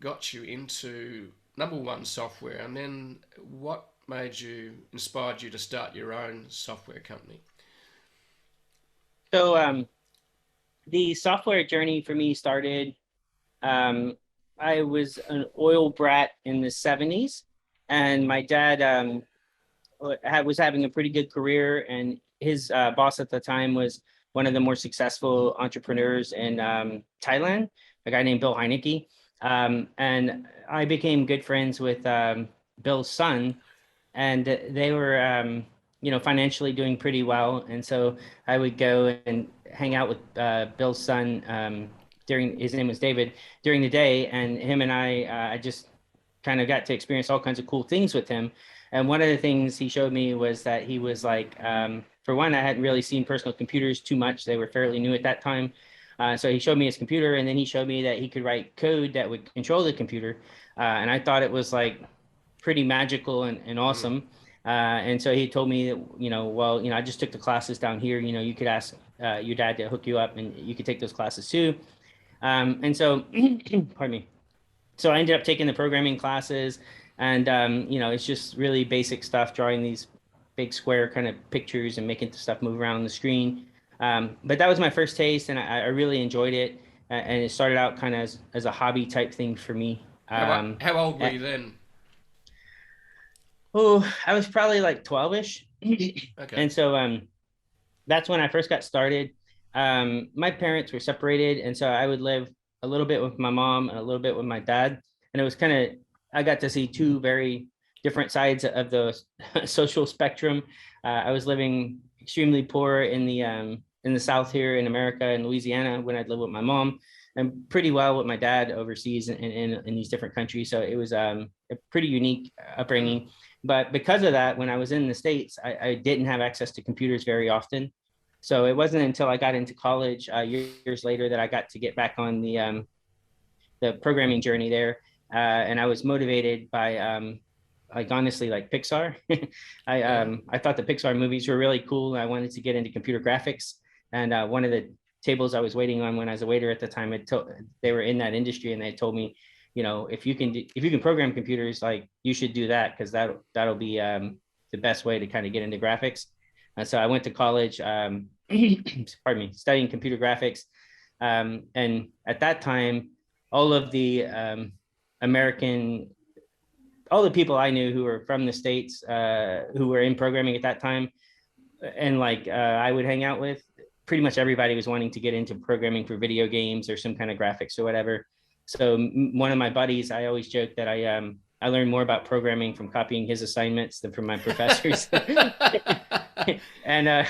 got you into number one software, and then what inspired you to start your own software company? So the software journey for me started. Um, I was an oil brat in the '70s, and my dad was having a pretty good career, and his boss at the time was one of the more successful entrepreneurs in Thailand, a guy named Bill Heineke. And I became good friends with Bill's son, and they were, financially doing pretty well. And so I would go and hang out with Bill's son during his name was David during the day, and him and I just kind of got to experience all kinds of cool things with him. And one of the things he showed me was that he was like, for one, I hadn't really seen personal computers too much; they were fairly new at that time. So he showed me his computer, and then he showed me that he could write code that would control the computer. And I thought it was like pretty magical and Mm. awesome. And so he told me that, well, I just took the classes down here. You could ask your dad to hook you up, and you could take those classes too. And so, pardon me. So I ended up taking the programming classes, and it's just really basic stuff, drawing these big square kind of pictures and making stuff move around the screen. But that was my first taste, and I really enjoyed it. And it started out kind of as a hobby type thing for me. How old were Eh, you then? oh, I was probably like 12ish. Okay. And so that's when I first got started. My parents were separated, and so I would live a little bit with my mom and a little bit with my dad. And it was kind of, I got to see two very different sides of the social spectrum. I was living extremely poor in the South here in America, in Louisiana, when I'd live with my mom, and pretty well with my dad overseas in these different countries. So it was a pretty unique Mm. upbringing. But because of that, when I was in the States, I didn't have access to computers very often. So it wasn't until I got into college years later that I got to get back on the programming journey there. And I was motivated by like honestly like Pixar. Yeah. I thought the Pixar movies were really cool. I wanted to get into computer graphics, and one of the tables I was waiting on when I was a waiter at the time, they were in that industry, and they told me, if you can program computers, like you should do that, because that'll be the best way to kind of get into graphics. And so I went to college, pardon me, studying computer graphics. And at that time, all of the American, all the people I knew who were from the States, who were in programming at that time, and like I would hang out with, pretty much everybody was wanting to get into programming for video games or some kind of graphics or whatever. So one of my buddies, I always joke that I learned more about programming from copying his assignments than from my professors. And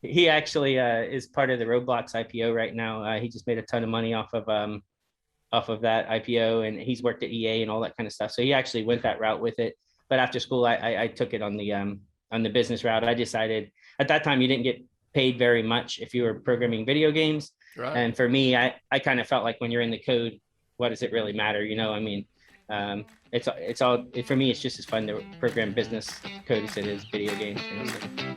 he actually is part of the Roblox IPO right now. He just made a ton of money off of that IPO, and he's worked at EA and all that kind of stuff. So he actually went that route with it. But after school, I took it on the business route. I decided at that time you didn't get paid very much if you were programming video games, Right. and for me, I kind of felt like when you're in the code, what does it really matter? I mean, it's all for me. It's just as fun to program business code as it is video games. So.